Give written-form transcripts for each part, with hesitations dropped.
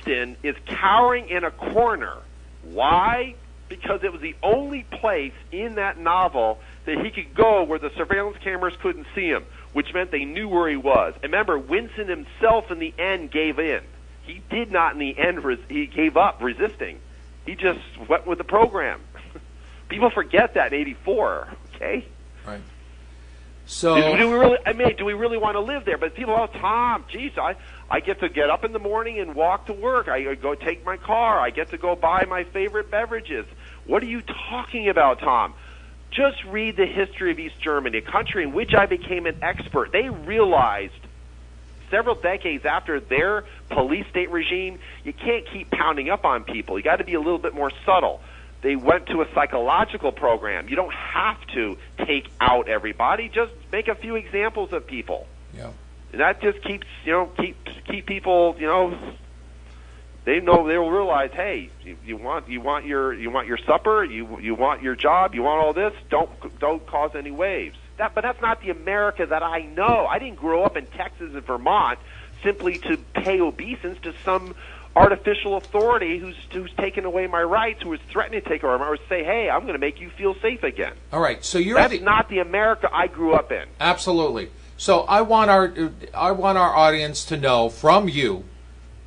Winston is cowering in a corner. Why? Because it was the only place in that novel that he could go where the surveillance cameras couldn't see him, which meant they knew where he was. And remember, Winston himself in the end gave in. He did not in the end, he gave up resisting. He just went with the program. People forget that in '84, okay? Right. So do we really want to live there? But people, Tom, geez, I get to get up in the morning and walk to work. I go take my car. I get to go buy my favorite beverages. What are you talking about, Tom? Just read the history of East Germany, a country in which I became an expert. They realized several decades after their police state regime, you can't keep pounding up on people. You got to be a little bit more subtle. They went to a psychological program. You don't have to take out everybody. Just make a few examples of people. Yeah. And that just keeps people, they'll realize, hey, you want your supper, you want your job, you want all this. Don't cause any waves. But that's not the America that I know. I didn't grow up in Texas and Vermont simply to pay obeisance to some artificial authority who's taken away my rights, who is threatening to take away my rights, say, hey, I'm going to make you feel safe again. All right, so that's not the America I grew up in. Absolutely. So I want our audience to know from you,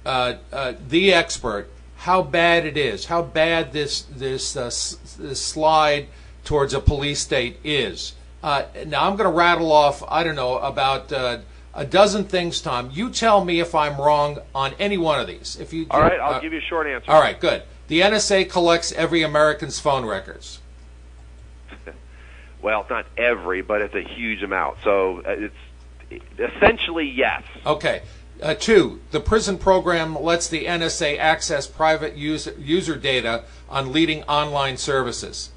the expert, how bad it is, how bad this slide towards a police state is. Now I'm going to rattle off, I don't know, about a dozen things, Tom. You tell me if I'm wrong on any one of these. All right, I'll give you a short answer. All right, good. The NSA collects every American's phone records. Well, it's not every, but it's a huge amount. So it's essentially yes. Okay. 2, the prison program lets the NSA access private user data on leading online services.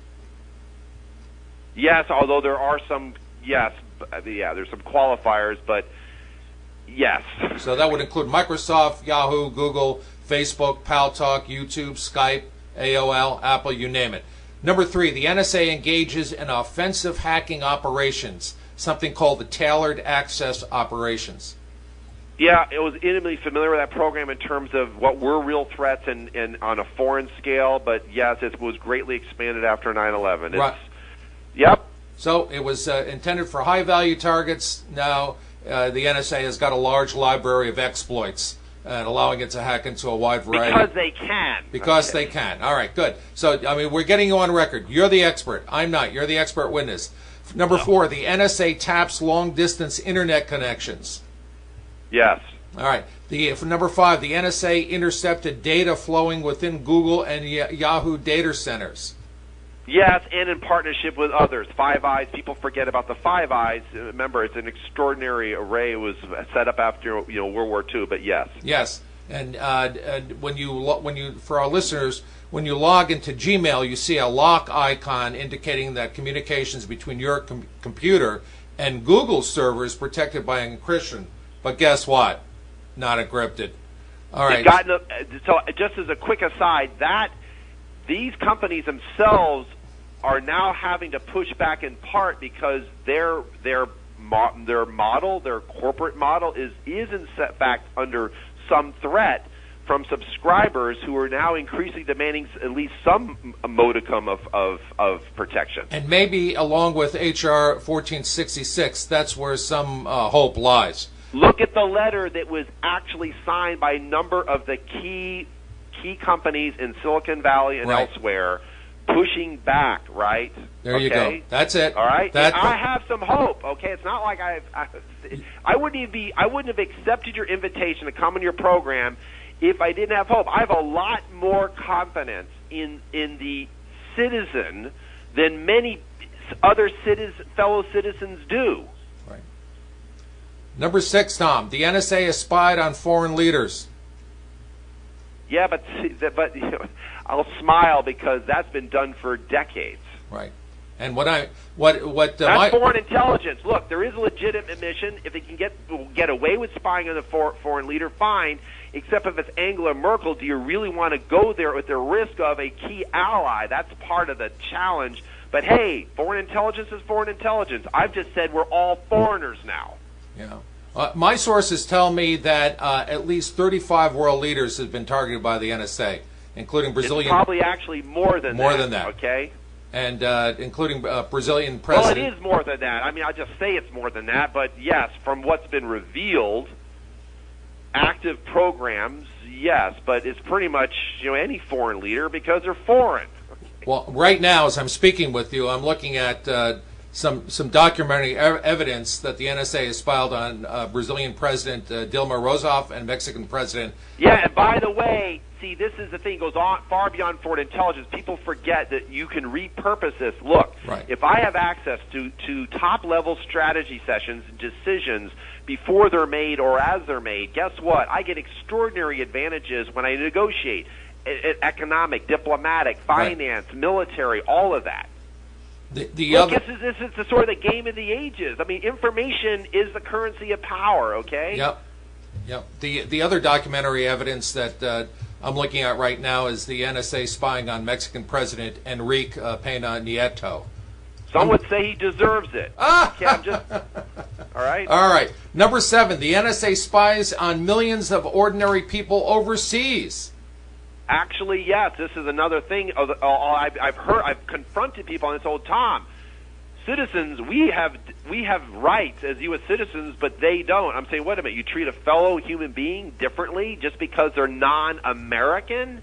Yes, although there are some, there's some qualifiers, but yes. So that would include Microsoft, Yahoo, Google, Facebook, Paltalk, YouTube, Skype, AOL, Apple, you name it. Number 3, the NSA engages in offensive hacking operations, something called the tailored access operations. Yeah, I was intimately familiar with that program in terms of what were real threats and on a foreign scale, but yes, it was greatly expanded after 9/11. Right. Yep. So it was intended for high-value targets. Now the NSA has got a large library of exploits and allowing it to hack into a wide variety. Because they can. Because they can. All right, good. So, I mean, we're getting you on record. You're the expert. I'm not. You're the expert witness. Number 4, the NSA taps long-distance Internet connections. Yes. All right. Number 5, the NSA intercepted data flowing within Google and Yahoo data centers. Yes, and in partnership with others. Five Eyes, people forget about the Five Eyes. Remember, it's an extraordinary array. It was set up after World War II, but yes. Yes, and when you for our listeners, when you log into Gmail, you see a lock icon indicating that communications between your computer and Google's server is protected by encryption. But guess what? Not encrypted. All right. So just as a quick aside, these companies themselves are now having to push back in part because their model, their corporate model, is in fact under some threat from subscribers who are now increasingly demanding at least some modicum of protection. And maybe along with H.R. 1466, that's where some hope lies. Look at the letter that was actually signed by a number of the key companies in Silicon Valley and elsewhere, pushing back, right? There you go. That's it. All right. I have some hope. Okay, it's not like I wouldn't have accepted your invitation to come on your program if I didn't have hope. I have a lot more confidence in the citizen than many other fellow citizens do. Right. Number 6, Tom. The NSA has spied on foreign leaders. Yeah, but I'll smile because that's been done for decades. Right. And that's foreign intelligence. Look, there is a legitimate mission. If they can get away with spying on a foreign leader, fine. Except if it's Angela Merkel, do you really want to go there at the risk of a key ally? That's part of the challenge. But hey, foreign intelligence is foreign intelligence. I've just said we're all foreigners now. Yeah. My sources tell me that at least 35 world leaders have been targeted by the NSA, including Brazilian. It's probably actually more than that. Okay. And including Brazilian president. Well, it is more than that. I mean, I just say it's more than that, but yes, from what's been revealed, active programs, yes, but it's pretty much any foreign leader because they're foreign. Well, right now, as I'm speaking with you, I'm looking at some documentary evidence that the NSA has filed on Brazilian President Dilma Rousseff and Mexican President. Yeah, and by the way, see, this is the thing, it goes on far beyond foreign intelligence. People forget that you can repurpose this. Look, right. If I have access to top-level strategy sessions and decisions before they're made or as they're made, guess what? I get extraordinary advantages when I negotiate. Economic, diplomatic, finance, right. Military, all of that. This is the sort of the game of the ages. I mean, information is the currency of power, okay? Yep. The other documentary evidence that I'm looking at right now is the NSA spying on Mexican President Enrique Peña Nieto. Some would say he deserves it. Okay, I'm just... All right? All right. Number 7, the NSA spies on millions of ordinary people overseas. Actually, yes, this is another thing. I've confronted people on this. Tom, citizens, we have rights as U.S. citizens, but they don't. I'm saying, wait a minute, you treat a fellow human being differently just because they're non-American?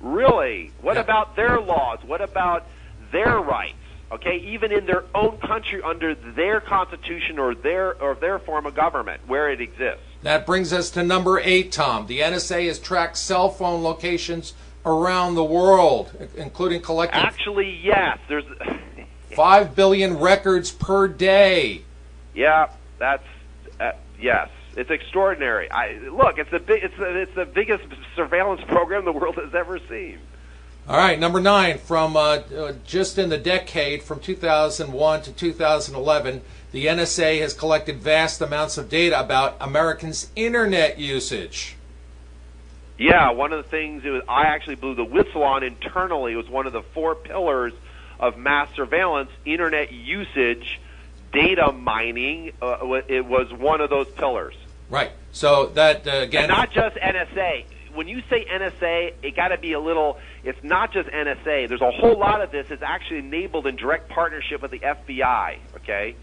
Really? What about their laws? What about their rights? Okay, even in their own country, under their constitution or their form of government, where it exists. That brings us to number 8, Tom. The NSA has tracked cell phone locations around the world, including collecting... Actually, yes. There's 5 billion records per day. Yeah, that's... yes. It's extraordinary. Look, it's the biggest surveillance program the world has ever seen. All right, number 9, from just in the decade from 2001 to 2011, the NSA has collected vast amounts of data about Americans' internet usage. Yeah, one of the things I actually blew the whistle on internally. It was one of the 4 pillars of mass surveillance, internet usage, data mining. It was one of those pillars. Right. So that, again... And not just NSA. When you say NSA, it got to be a little... It's not just NSA. There's a whole lot of this that's actually enabled in direct partnership with the FBI, okay?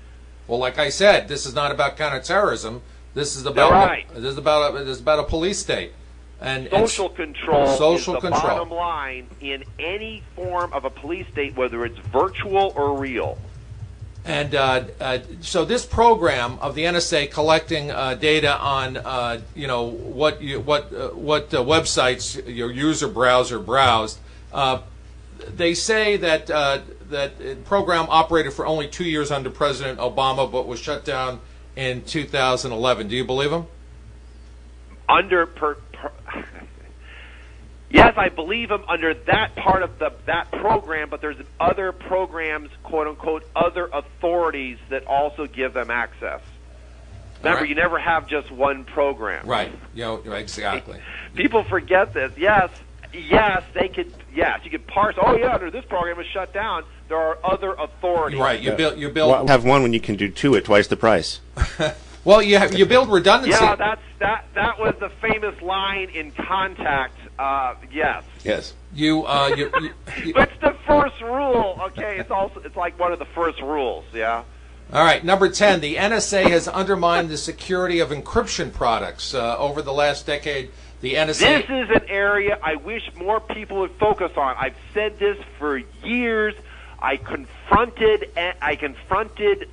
Well, like I said, this is not about counterterrorism. This is about this is about a police state and social control. Social is the control. Bottom line in any form of a police state, whether it's virtual or real. And so this program of the NSA collecting data on what websites your user browser browsed, they say that that program operated for only 2 years under President Obama, but was shut down in 2011. Do you believe him? Yes, I believe him under that part of that program, but there's other programs, quote unquote, other authorities that also give them access. Remember, right. You never have just one program. Right. Exactly. People forget this. Yes, they could. Yes, you could parse. Oh yeah, under this program is shut down. There are other authorities. Right. You build. Well, have one when you can do 2 at twice the price. Well, you build redundancy. Yeah, that was the famous line in Contact. Yes. Yes. It's the first rule. Okay, it's like one of the first rules. Yeah. All right, number 10. The NSA has undermined the security of encryption products over the last decade. The NSA. This is an area I wish more people would focus on. I've said this for years. I confronted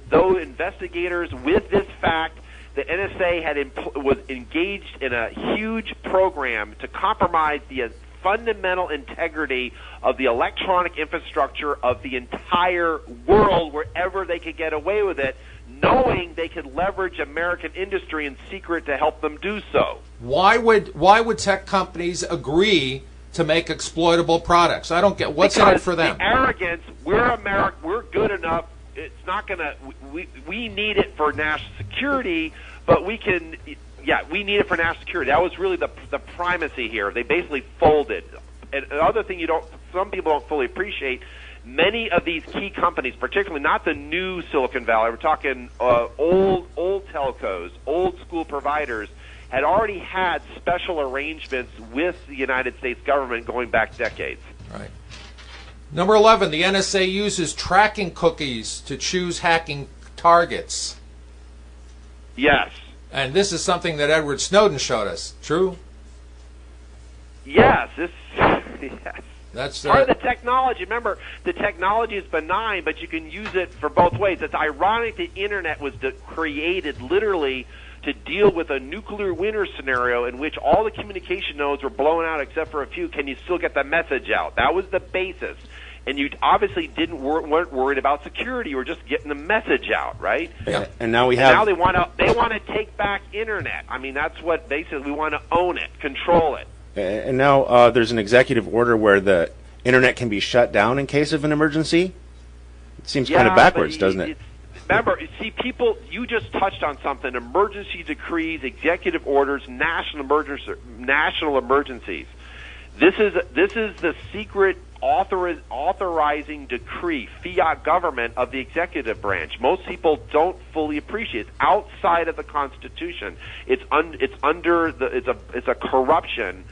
those investigators with this fact. The NSA was engaged in a huge program to compromise the fundamental integrity of the electronic infrastructure of the entire world wherever they could get away with it, knowing they could leverage American industry in secret to help them do so. Why would tech companies agree to make exploitable products? I don't get what's in it for them. The arrogance. We're America. We're good enough. It's not gonna. We need it for national security, but we can. Yeah, we need it for national security. That was really the primacy here. They basically folded. And the other thing some people don't fully appreciate. Many of these key companies, particularly not the new Silicon Valley, we're talking old telcos, old school providers, had already had special arrangements with the United States government going back decades. Right. Number 11, the NSA uses tracking cookies to choose hacking targets. Yes. And this is something that Edward Snowden showed us. True? Yes. Yes. That's part of the technology. Remember, the technology is benign, but you can use it for both ways. It's ironic the Internet was created literally to deal with a nuclear winter scenario in which all the communication nodes were blown out except for a few. Can you still get the message out? That was the basis. And you obviously weren't worried about security. You were just getting the message out, right? Yeah. And now now they want to take back Internet. I mean, that's what they said. We want to own it, control it. And now there's an executive order where the Internet can be shut down in case of an emergency. It seems kind of backwards, doesn't it? Remember, see, people, you just touched on something: emergency decrees, executive orders, national emergencies. This is the secret authorizing decree, fiat government of the executive branch. Most people don't fully appreciate it. It's outside of the Constitution. It's a corruption,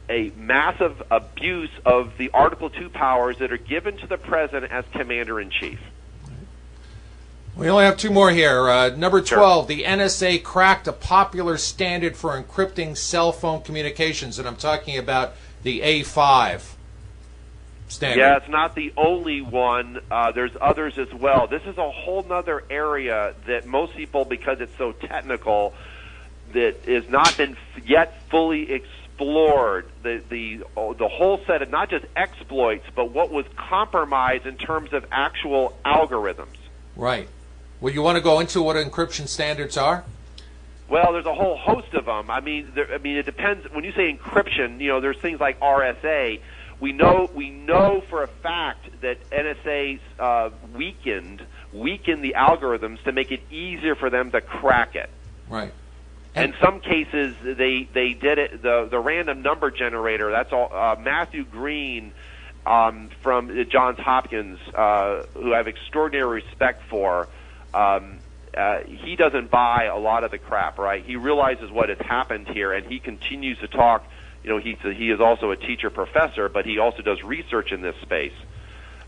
a massive abuse of the Article 2 powers that are given to the president as commander-in-chief. We only have two more here. Number 12, the NSA cracked a popular standard for encrypting cell phone communications, and I'm talking about the A5 standard. Yeah, it's not the only one. There's others as well. This is a whole other area that most people, because it's so technical, that has not been yet fully explored. The whole set of not just exploits, but what was compromised in terms of actual algorithms. Right. Well, you want to go into what encryption standards are? Well, there's a whole host of them. I mean, it depends. When you say encryption, there's things like RSA. We know for a fact that NSA weakened the algorithms to make it easier for them to crack it. Right. In some cases, they did it. The random number generator. That's all. Matthew Green from Johns Hopkins, who I have extraordinary respect for. He doesn't buy a lot of the crap, right? He realizes what has happened here, and he continues to talk. He is also a teacher professor, but he also does research in this space.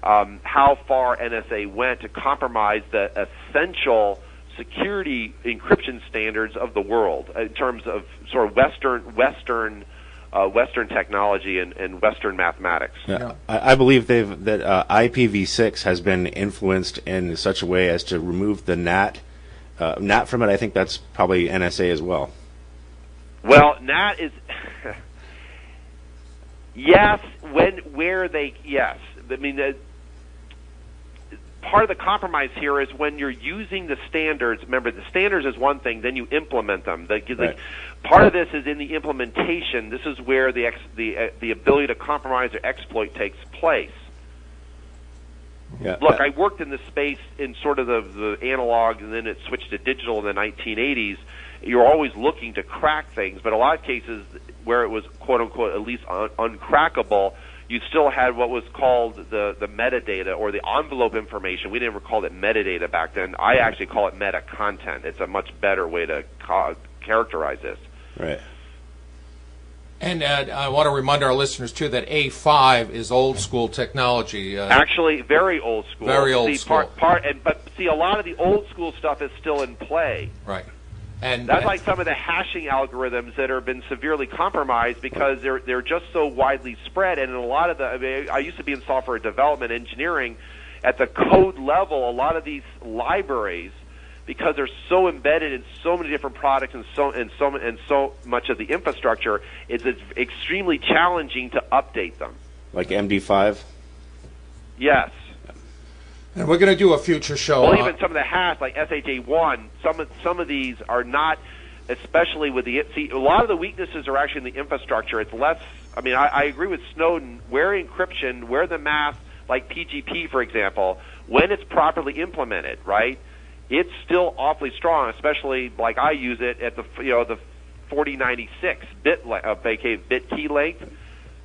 How far NSA went to compromise the essential security encryption standards of the world in terms of sort of Western technology and Western mathematics. Yeah. I believe that IPv6 has been influenced in such a way as to remove the NAT from it. I think that's probably NSA as well. Well, NAT is yes. Yes. I mean, part of the compromise here is when you're using the standards. Remember, the standards is one thing, then you implement them. Part of this is in the implementation. This is where the ability to compromise or exploit takes place. Yeah. Look, I worked in this space in sort of the analog, and then it switched to digital in the 1980s. You're always looking to crack things, but a lot of cases where it was quote unquote at least uncrackable, you still had what was called the metadata or the envelope information. We never called it metadata back then. I actually call it meta content. It's a much better way to characterize this. Right. And I want to remind our listeners, too, that A5 is old school technology. Actually, very old school. Very old school. But see, a lot of the old school stuff is still in play. Right. And that's like some of the hashing algorithms that have been severely compromised because they're just so widely spread. And in a lot of I used to be in software development engineering. At the code level, a lot of these libraries, because they're so embedded in so many different products and so much of the infrastructure, it's extremely challenging to update them. Like MD5? Yes. And we're going to do a future show. Well, even some of the hash, like SHA-1, some of these are not, especially with the... See, a lot of the weaknesses are actually in the infrastructure. It's less... I mean, I agree with Snowden. Where encryption, where the math, like PGP, for example, when it's properly implemented, right, it's still awfully strong, especially like I use it at the 4096 bit key length.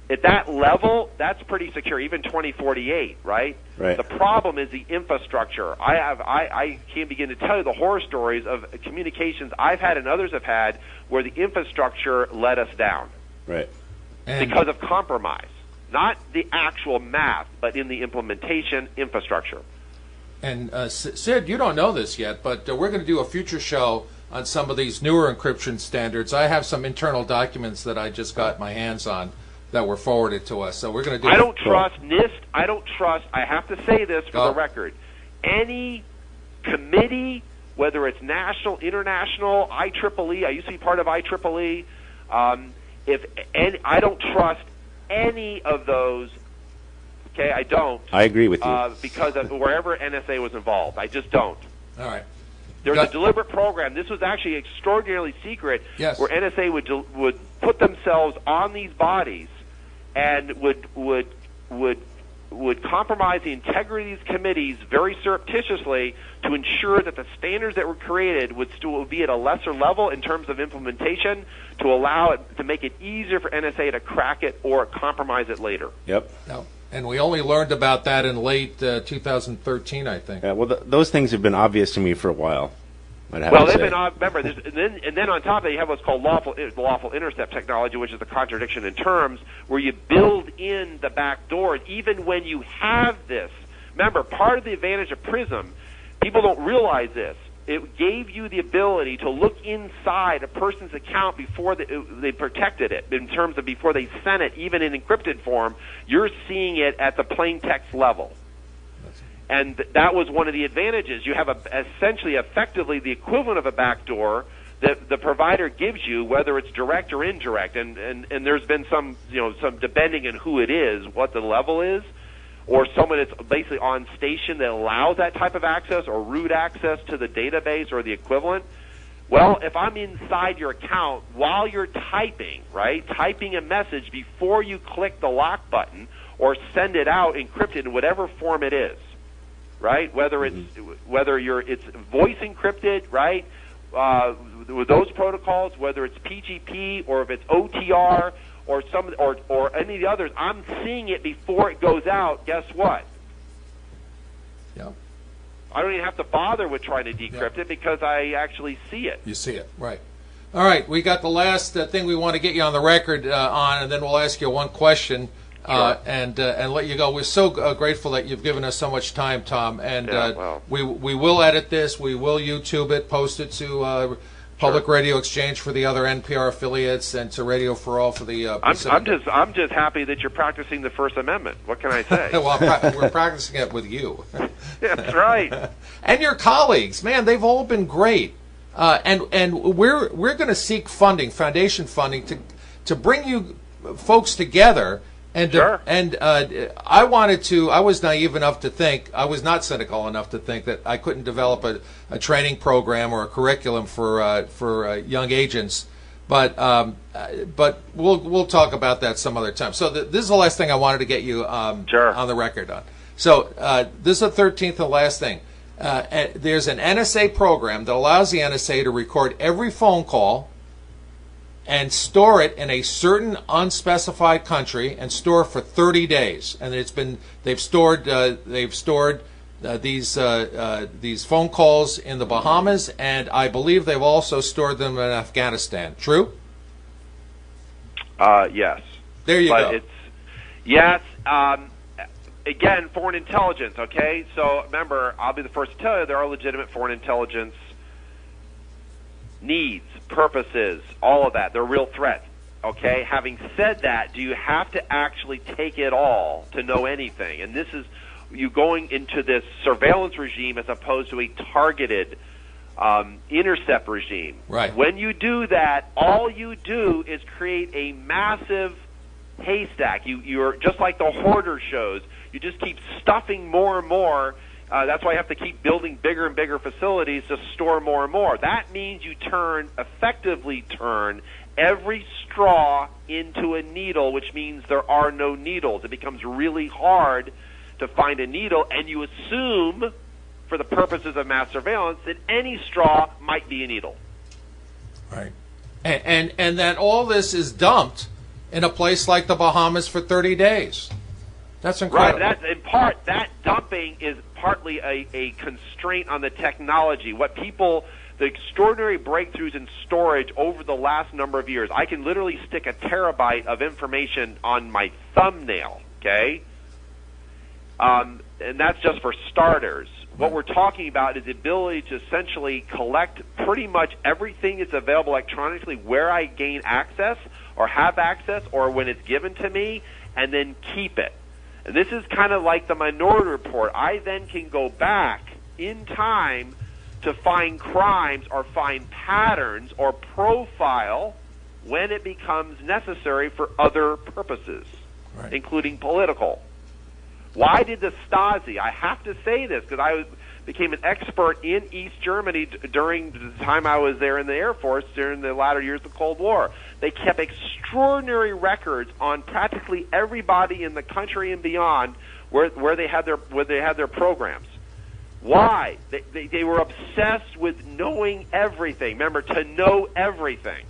at that level, that's pretty secure, even 2048, right? Right. The problem is the infrastructure. I can't begin to tell you the horror stories of communications I've had and others have had where the infrastructure let us down. Right. And Because of compromise. Not the actual math, but in the implementation infrastructure. And Sid, you don't know this yet, but we're going to do a future show on some of these newer encryption standards. I have some internal documents that I just got my hands on that were forwarded to us. So we're going to do. I don't trust NIST. I don't trust. I have to say this for the record. Any committee, whether it's national, international, IEEE. I used to be part of IEEE. I don't trust any of those. Okay, I don't. I agree with you. Because of wherever NSA was involved, I just don't. All right. There was a deliberate program. This was actually extraordinarily secret, Yes. where NSA would put themselves on these bodies and would compromise the integrity of these committees very surreptitiously to ensure that the standards that were created would still be at a lesser level in terms of implementation to allow it to make it easier for NSA to crack it or compromise it later. Yep. No. And we only learned about that in late 2013, I think. Yeah, well, those things have been obvious to me for a while. Well, they've been remember, and then on top of that, you have what's called lawful intercept technology, which is a contradiction in terms, where you build in the back doors even when you have this. Remember, part of the advantage of PRISM, people don't realize this. It gave you the ability to look inside a person's account before they protected it, in terms of before they sent it, even in encrypted form. You're seeing it at the plain text level. And that was one of the advantages. You have essentially, effectively, the equivalent of a backdoor that the provider gives you, whether it's direct or indirect. And there's been some depending on who it is, what the level is, or someone that's basically on station that allows that type of access or root access to the database or the equivalent. Well, if I'm inside your account while you're typing, right, typing a message before you click the lock button or send it out encrypted in whatever form it is, right? Whether it's it's voice encrypted, right? With those protocols, whether it's PGP or if it's OTR or any of the others, I'm seeing it before it goes out. Guess what? Yeah. I don't even have to bother with trying to decrypt it because I actually see it. You see it, right. All right, we got the last thing we want to get you on the record on, and then we'll ask you one question. Sure. And let you go. We're so grateful that you've given us so much time, Tom. And we will edit this. We will YouTube it, post it to Public Radio Exchange for the other NPR affiliates, and to Radio for All for the Pacific. I'm just happy that you're practicing the First Amendment. What can I say? Well, we're practicing it with you. That's right. And your colleagues, man, they've all been great. And we're going to seek funding, foundation funding, to bring you folks together. And sure. I was naive enough to think, I was not cynical enough to think that I couldn't develop a training program or a curriculum for young agents, but we'll talk about that some other time. So this is the last thing I wanted to get you sure. on the record on. So this is the 13th and last thing. There's an NSA program that allows the NSA to record every phone call and store it in a certain unspecified country and store it for 30 days. And they've stored these phone calls in the Bahamas, and I believe they've also stored them in Afghanistan. True? Yes. There you go. Yes. Again, foreign intelligence. Okay. So remember, I'll be the first to tell you there are legitimate foreign intelligence needs, purposes, all of that. They're real threats. Okay? Having said that, do you have to actually take it all to know anything? And this is you going into this surveillance regime as opposed to a targeted intercept regime. Right. When you do that, all you do is create a massive haystack. You're just like the hoarder shows. You just keep stuffing more and more. That's why you have to keep building bigger and bigger facilities to store more and more. That means you effectively turn every straw into a needle, which means there are no needles. It becomes really hard to find a needle, and you assume, for the purposes of mass surveillance, that any straw might be a needle. Right. And that all this is dumped in a place like the Bahamas for 30 days. That's incredible. Right. That's in part, that dumping is partly a constraint on the technology. The extraordinary breakthroughs in storage over the last number of years. I can literally stick a terabyte of information on my thumbnail, okay? And that's just for starters. What we're talking about is the ability to essentially collect pretty much everything that's available electronically where I gain access or have access or when it's given to me, and then keep it. And this is kind of like the Minority Report. I then can go back in time to find crimes or find patterns or profile when it becomes necessary for other purposes, right, including political. Why did the Stasi, I have to say this because I became an expert in East Germany during the time I was there in the Air Force during the latter years of the Cold War. They kept extraordinary records on practically everybody in the country and beyond where they had their programs. Why? They were obsessed with knowing everything. Remember, to know everything.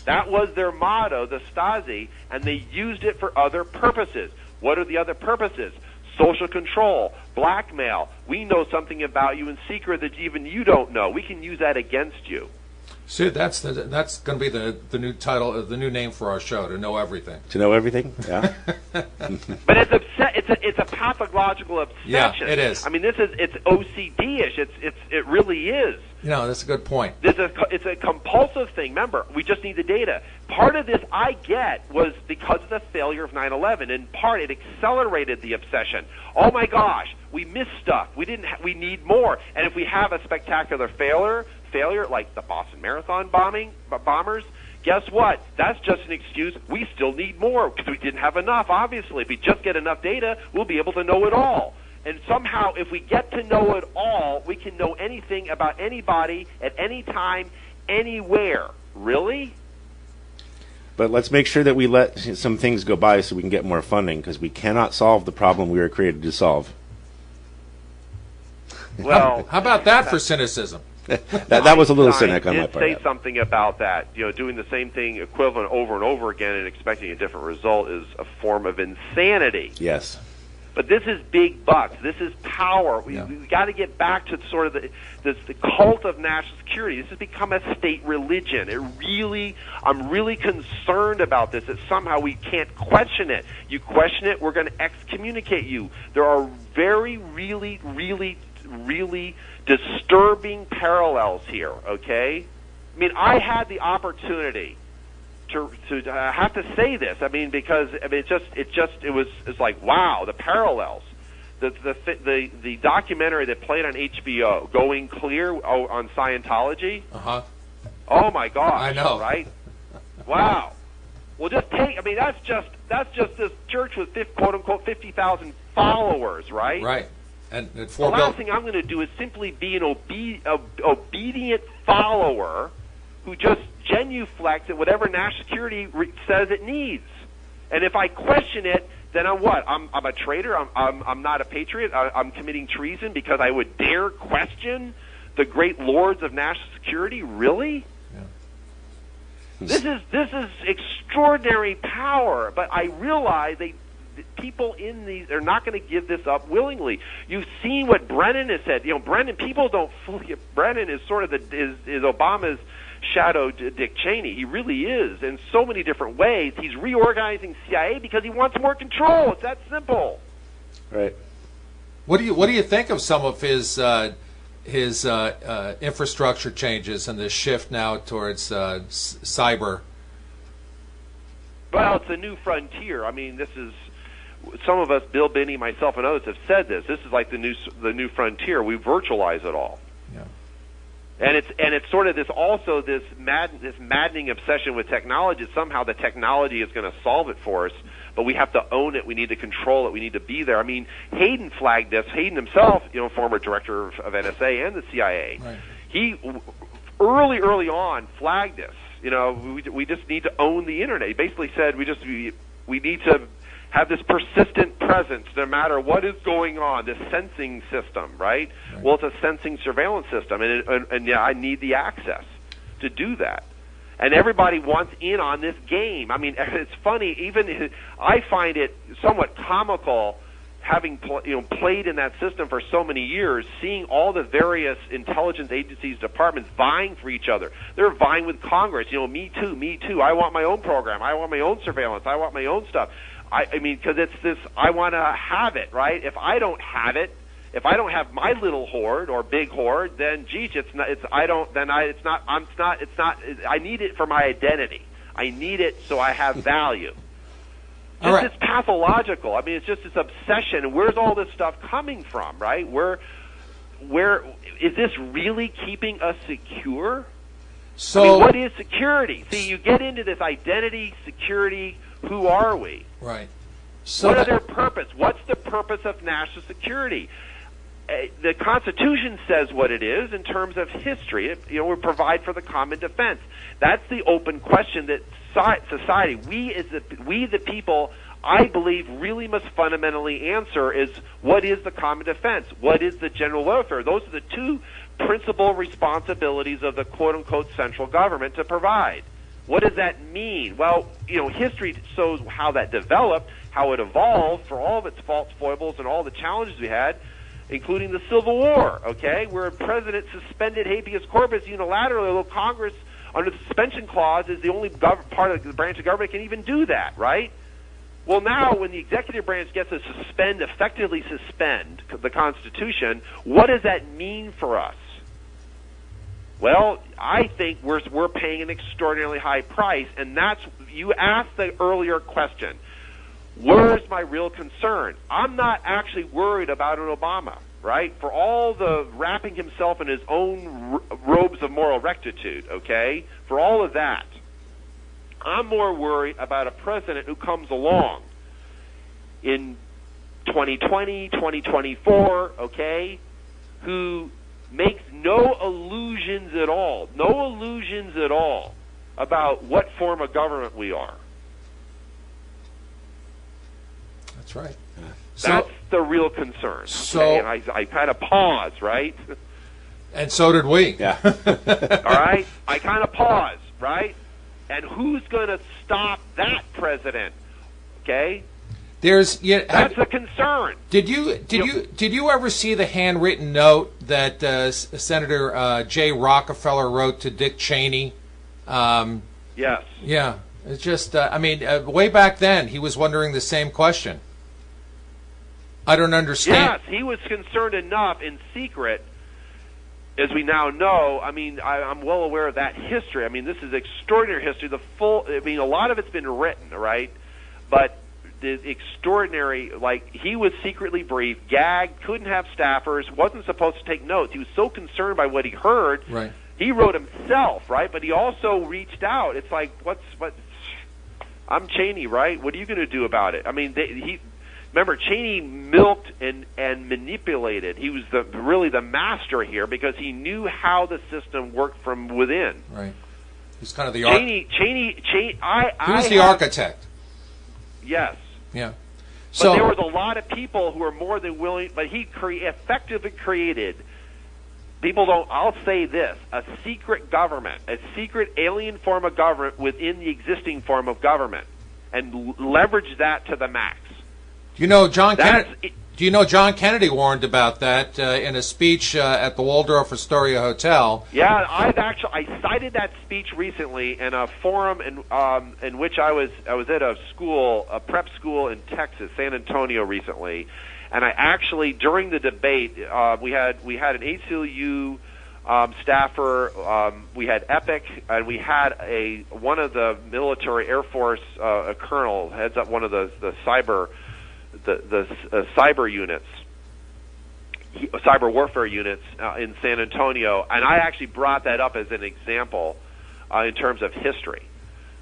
That was their motto, the Stasi, and they used it for other purposes. What are the other purposes? Social control, blackmail. We know something about you in secret that even you don't know. We can use that against you. See, that's going to be the new title, the new name for our show, To Know Everything. To know everything? Yeah. But it's a pathological obsession. Yeah, it is. I mean, it's OCD-ish. It really is. That's a good point. It's a compulsive thing. Remember, we just need the data. Part of this I get was because of the failure of 9/11. In part, it accelerated the obsession. Oh my gosh, we missed stuff. We need more. And if we have a spectacular failure like the Boston Marathon bombers, guess what? That's just an excuse. We still need more because we didn't have enough, obviously. If we just get enough data, we'll be able to know it all. And somehow, if we get to know it all, we can know anything about anybody at any time, anywhere. Really? But let's make sure that we let some things go by so we can get more funding, because we cannot solve the problem we were created to solve. Well, how about that for cynicism? that was a little cynic on my part. Say something about that. Doing the same thing equivalent over and over again and expecting a different result is a form of insanity. Yes. But this is big bucks. This is power. We got to get back to sort of the cult of national security. This has become a state religion. I'm really concerned about this, that somehow we can't question it. You question it, we're going to excommunicate you. There are very, really, really, really disturbing parallels here, okay? I mean, I had the opportunity to have to say this. I mean, because it's like, wow, the parallels. The documentary that played on HBO, Going Clear, on Scientology. Uh-huh. Oh my gosh! I know, right? Wow. Well, just take. I mean, that's just this church with quote unquote 50,000 followers, right? Right. And the last thing I'm going to do is simply be an obedient follower who just genuflects at whatever national security says it needs. And if I question it, then I'm what? I'm a traitor. I'm not a patriot. I'm committing treason because I would dare question the great lords of national security. Really? Yeah. This is extraordinary power. But I realize people in these are not going to give this up willingly. You've seen what Brennan has said. Brennan. People don't fully. Brennan is sort of is Obama's shadow Dick Cheney. He really is in so many different ways. He's reorganizing CIA because he wants more control. It's that simple. Right. What do you think of some of his infrastructure changes and the shift now towards cyber? Well, it's a new frontier. I mean, this is some of us, Bill Binney, myself, and others have said this. This is like the new frontier. We virtualize it all. Yeah. And it's sort of this maddening obsession with technology. Somehow the technology is going to solve it for us, but we have to own it. We need to control it. We need to be there. I mean, Hayden flagged this. Hayden himself, former director of NSA and the CIA, right. He early on flagged this. We just need to own the internet. He basically said we need to have this persistent presence no matter what is going on, this sensing system, right? Well, it's a sensing surveillance system, and I need the access to do that. And everybody wants in on this game. I mean, it's funny. Even I find it somewhat comical, having played in that system for so many years, seeing all the various intelligence agencies, departments vying for each other. They're vying with Congress. Me too, me too. I want my own program. I want my own surveillance. I want my own stuff. I mean, because it's this. I want to have it, right? If I don't have it, if I don't have my little hoard or big hoard, then geez, it's not. It's I don't. Then I. It's not. I'm. It's not. It's not. I need it for my identity. I need it so I have value. It's pathological. I mean, it's just this obsession. Where's all this stuff coming from, right? Where is this really keeping us secure? So, I mean, what is security? See, you get into this identity, security. Who are we? Right. So what is their purpose? What's the purpose of national security? The Constitution says what it is in terms of history. We provide for the common defense. That's the open question that society, we the people, I believe, really must fundamentally answer is what is the common defense? What is the general welfare? Those are the two principal responsibilities of the quote-unquote central government to provide. What does that mean? Well, history shows how that developed, how it evolved for all of its faults, foibles, and all the challenges we had, including the Civil War, okay, where a president suspended habeas corpus unilaterally, although Congress, under the suspension clause, is the only part of the branch of government that can even do that, right? Well, now, when the executive branch gets to effectively suspend the Constitution, what does that mean for us? Well, I think we're paying an extraordinarily high price, and that's, you asked the earlier question, where's my real concern? I'm not actually worried about an Obama, right? For all the wrapping himself in his own robes of moral rectitude, okay? For all of that, I'm more worried about a president who comes along in 2020, 2024, okay, who makes no illusions at all about what form of government we are. That's right. That's the real concern. Okay? And I kind of pause, right? And so did we. Yeah. All right? I kind of pause, right? And who's going to stop that president? Okay? That's a concern. Did you ever see the handwritten note that Senator Jay Rockefeller wrote to Dick Cheney? Yes. Yeah. It's just, way back then, he was wondering the same question. I don't understand. Yes, he was concerned enough in secret, as we now know. I mean, I'm well aware of that history. I mean, this is extraordinary history. A lot of it's been written, right? But the extraordinary, he was secretly briefed, gagged, couldn't have staffers, wasn't supposed to take notes. He was so concerned by what he heard. Right. He wrote himself, right? But he also reached out. It's like, I'm Cheney, right? What are you going to do about it? I mean, remember, Cheney milked and manipulated. He was really the master here because he knew how the system worked from within. Right. He's kind of the He was the architect. Yes. Yeah. But there was a lot of people who were more than willing, but he effectively created, I'll say this, a secret government, a secret alien form of government within the existing form of government, and leverage that to the max. Do you know John Kennedy warned about that in a speech at the Waldorf Astoria Hotel? Yeah, I cited that speech recently in a forum in which I was at a prep school in Texas, San Antonio recently, and I actually during the debate we had an ACLU staffer, we had EPIC, and we had one of the military Air Force a colonel heads up one of the cyber. The cyber units, cyber warfare units in San Antonio, and I actually brought that up as an example in terms of history.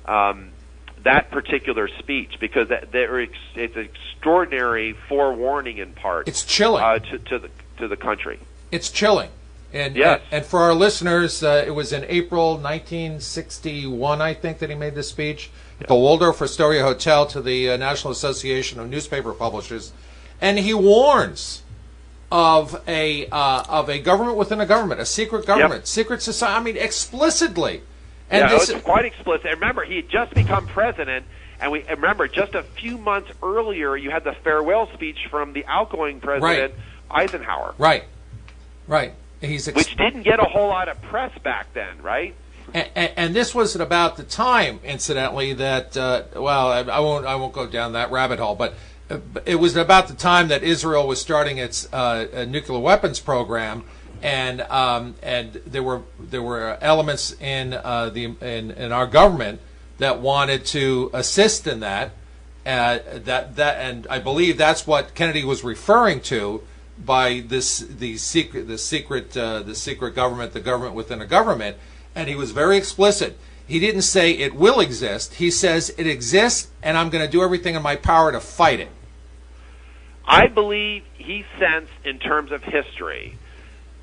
That particular speech, because it's extraordinary forewarning in part. It's chilling to the country. It's chilling, and yes. And for our listeners, it was in April 1961, I think, that he made this speech at the Waldorf Astoria Hotel to the National Association of Newspaper Publishers, and he warns of a government within a government, a secret government, secret society. I mean, explicitly, And yeah, it was quite explicit. And remember, he had just become president, and remember just a few months earlier, you had the farewell speech from the outgoing president, Eisenhower. Right. Which didn't get a whole lot of press back then, right? And this was at about the time, incidentally, that I won't go down that rabbit hole, but it was about the time that Israel was starting its nuclear weapons program, and there were elements in our government that wanted to assist in that, and I believe that's what Kennedy was referring to by the secret government, the government within a government. And he was very explicit. He didn't say it will exist. He says it exists, and I'm going to do everything in my power to fight it. I believe he sensed, in terms of history,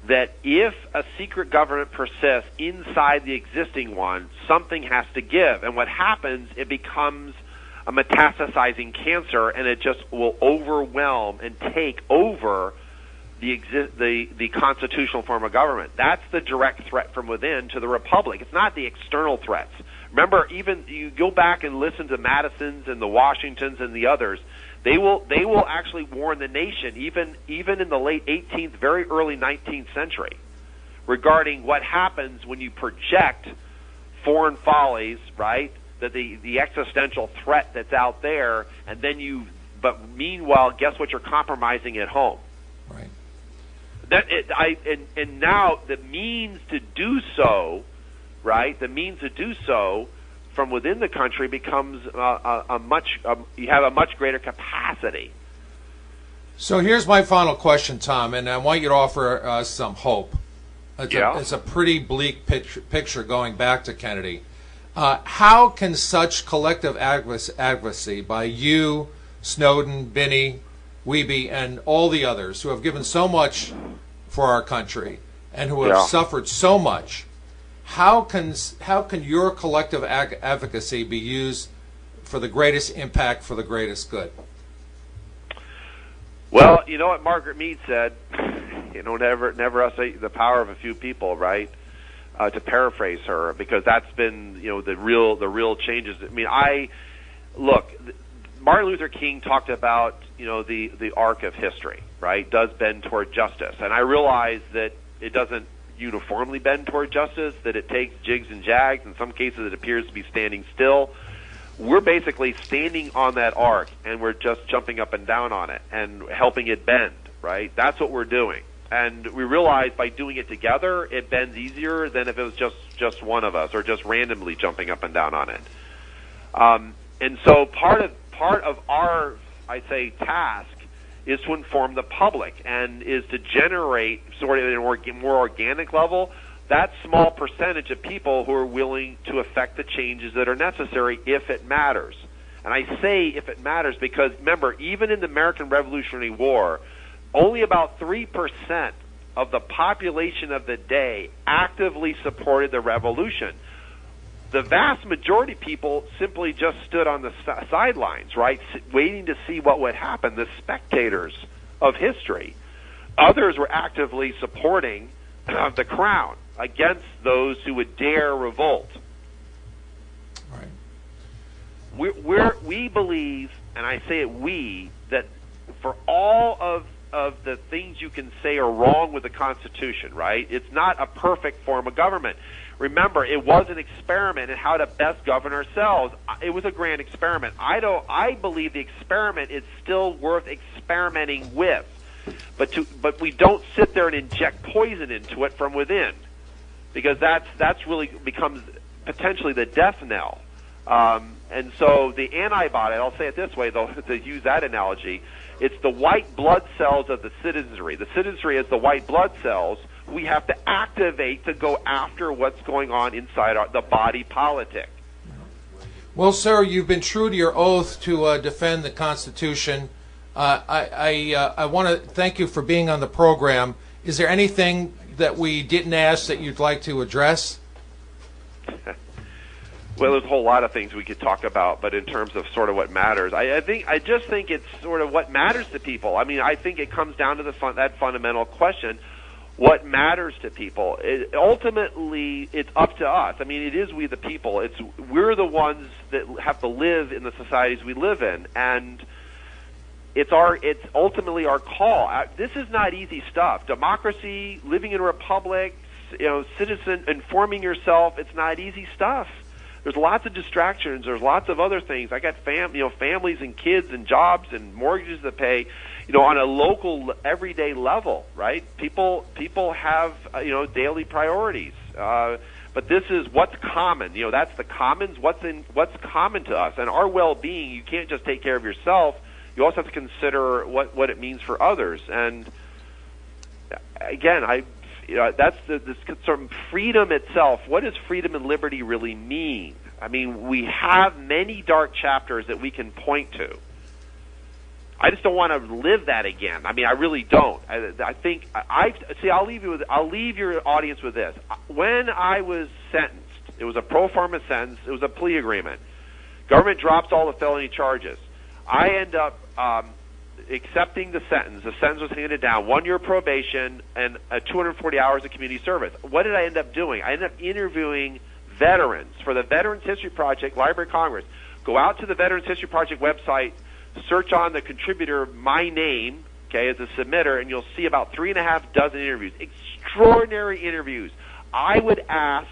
that if a secret government persists inside the existing one, something has to give. And what happens, it becomes a metastasizing cancer, and it just will overwhelm and take over the constitutional form of government. That's the direct threat from within to the republic. It's not the external threats. Remember, even you go back and listen to Madison's and the Washingtons and the others, they will actually warn the nation, even in the late 18th, very early 19th century, regarding what happens when you project foreign follies, right? That the existential threat that's out there, and then but meanwhile, guess what? You're compromising at home. Right. And now the means to do so, right? The means to do so from within the country becomes you have a much greater capacity. So here's my final question, Tom, and I want you to offer some hope. It's a pretty bleak picture going back to Kennedy. How can such collective advocacy by you, Snowden, Binney, Wiebe, and all the others who have given so much for our country and who have suffered so much, how can your collective advocacy be used for the greatest impact, for the greatest good? Well, you know what Margaret Mead said, never us the power of a few people, right? To paraphrase her, because that's been, the real changes. I mean, look, Martin Luther King talked about, the arc of history, right? Does bend toward justice. And I realize that it doesn't uniformly bend toward justice, that it takes jigs and jags. In some cases, it appears to be standing still. We're basically standing on that arc, and we're just jumping up and down on it and helping it bend, right? That's what we're doing. And we realize by doing it together, it bends easier than if it was just one of us or just randomly jumping up and down on it. And so part of our, I'd say, task is to inform the public and is to generate sort of at a more organic level that small percentage of people who are willing to affect the changes that are necessary if it matters. And I say if it matters because, remember, even in the American Revolutionary War, only about 3% of the population of the day actively supported the revolution. The vast majority of people simply just stood on the sidelines, right, waiting to see what would happen, the spectators of history. Others were actively supporting the crown against those who would dare revolt. Right. We believe, and I say it we, that for all of the things you can say are wrong with the Constitution, right? It's not a perfect form of government. Remember, it was an experiment in how to best govern ourselves. It was a grand experiment. I believe the experiment is still worth experimenting with, but we don't sit there and inject poison into it from within, because that's really becomes potentially the death knell. And so the antibody, I'll say it this way, though, to use that analogy, it's the white blood cells of the citizenry. The citizenry is the white blood cells we have to activate to go after what's going on inside the body politic. Well, sir, you've been true to your oath to defend the Constitution. I want to thank you for being on the program. Is there anything that we didn't ask that you'd like to address? Well, there's a whole lot of things we could talk about, but in terms of sort of what matters, I just think it's sort of what matters to people. I mean, I think it comes down to that fundamental question: what matters to people. Ultimately, it's up to us. I mean, it is we the people. We're the ones that have to live in the societies we live in, and it's ultimately our call. This is not easy stuff. Democracy, living in a republic, citizen, informing yourself. It's not easy stuff. There's lots of distractions. There's lots of other things. I got families and kids and jobs and mortgages to pay. On a local, everyday level, right? People have daily priorities. But this is what's common. That's the commons. What's common to us, and our well-being. You can't just take care of yourself. You also have to consider what it means for others. And again, that's this sort of freedom itself. What does freedom and liberty really mean? I mean, we have many dark chapters that we can point to. I just don't want to live that again. I mean, I really don't. I think I'll leave your audience with this. When I was sentenced, it was a pro forma sentence. It was a plea agreement. Government drops all the felony charges. I end up accepting the sentence. The sentence was handed down: 1 year probation and 240 hours of community service. What did I end up doing? I ended up interviewing veterans for the Veterans History Project, Library of Congress. Go out to the Veterans History Project website. Search on the contributor, my name, as a submitter, and you'll see about 3.5 dozen interviews. Extraordinary interviews. I would ask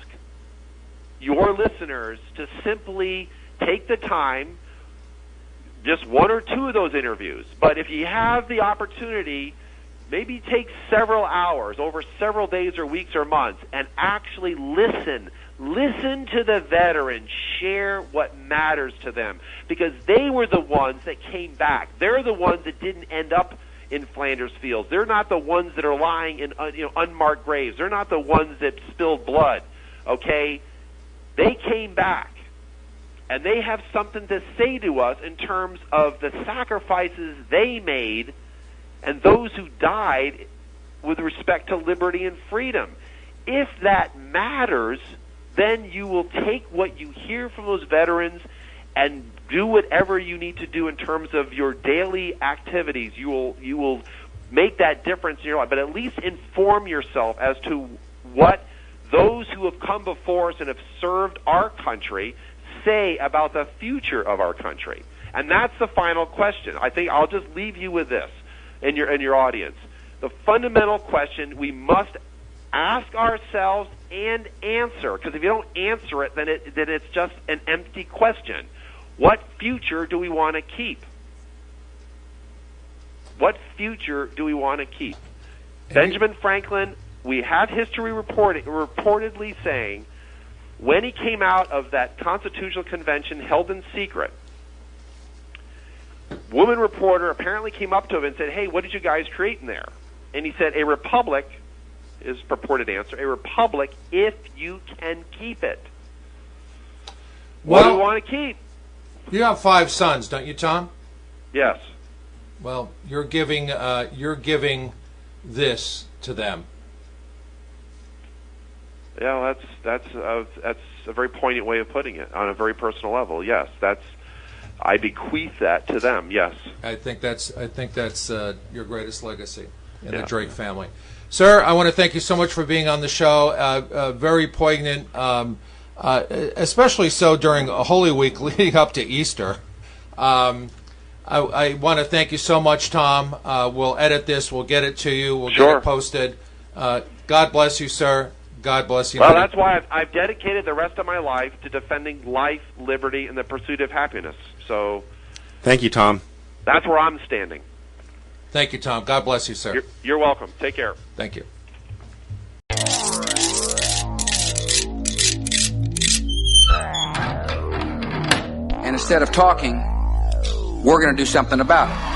your listeners to simply take the time, just 1 or 2 of those interviews. But if you have the opportunity, maybe take several hours over several days or weeks or months and actually listen. Listen to the veterans, share what matters to them, because they were the ones that came back. They're the ones that didn't end up in Flanders Fields. They're not the ones that are lying in unmarked graves. They're not the ones that spilled blood, okay? They came back, and they have something to say to us in terms of the sacrifices they made and those who died with respect to liberty and freedom. If that matters, then you will take what you hear from those veterans and do whatever you need to do in terms of your daily activities. You will make that difference in your life, but at least inform yourself as to what those who have come before us and have served our country say about the future of our country. And that's the final question. I think I'll just leave you with this in your audience. The fundamental question we must ask ourselves and answer, because if you don't answer it, then it's just an empty question. What future do we want to keep? What future do we want to keep? Benjamin Franklin, we have history reportedly saying, when he came out of that Constitutional Convention held in secret, woman reporter apparently came up to him and said, "Hey, what did you guys create in there?" And he said, "A republic," his purported answer, "a republic if you can keep it." What do we want to keep? You have 5 sons, don't you, Tom? Yes. Well, you're giving this to them. Yeah, that's a very poignant way of putting it on a very personal level. Yes, I bequeath that to them. Yes. I think that's your greatest legacy in the Drake family. Sir, I want to thank you so much for being on the show. Very poignant, especially so during a Holy Week leading up to Easter. I want to thank you so much, Tom. We'll edit this. We'll get it to you. We'll get it posted. God bless you, sir. God bless you. Well, that's why I've dedicated the rest of my life to defending life, liberty, and the pursuit of happiness. So, thank you, Tom. That's where I'm standing. Thank you, Tom. God bless you, sir. You're welcome. Take care. Thank you. And instead of talking, we're going to do something about it.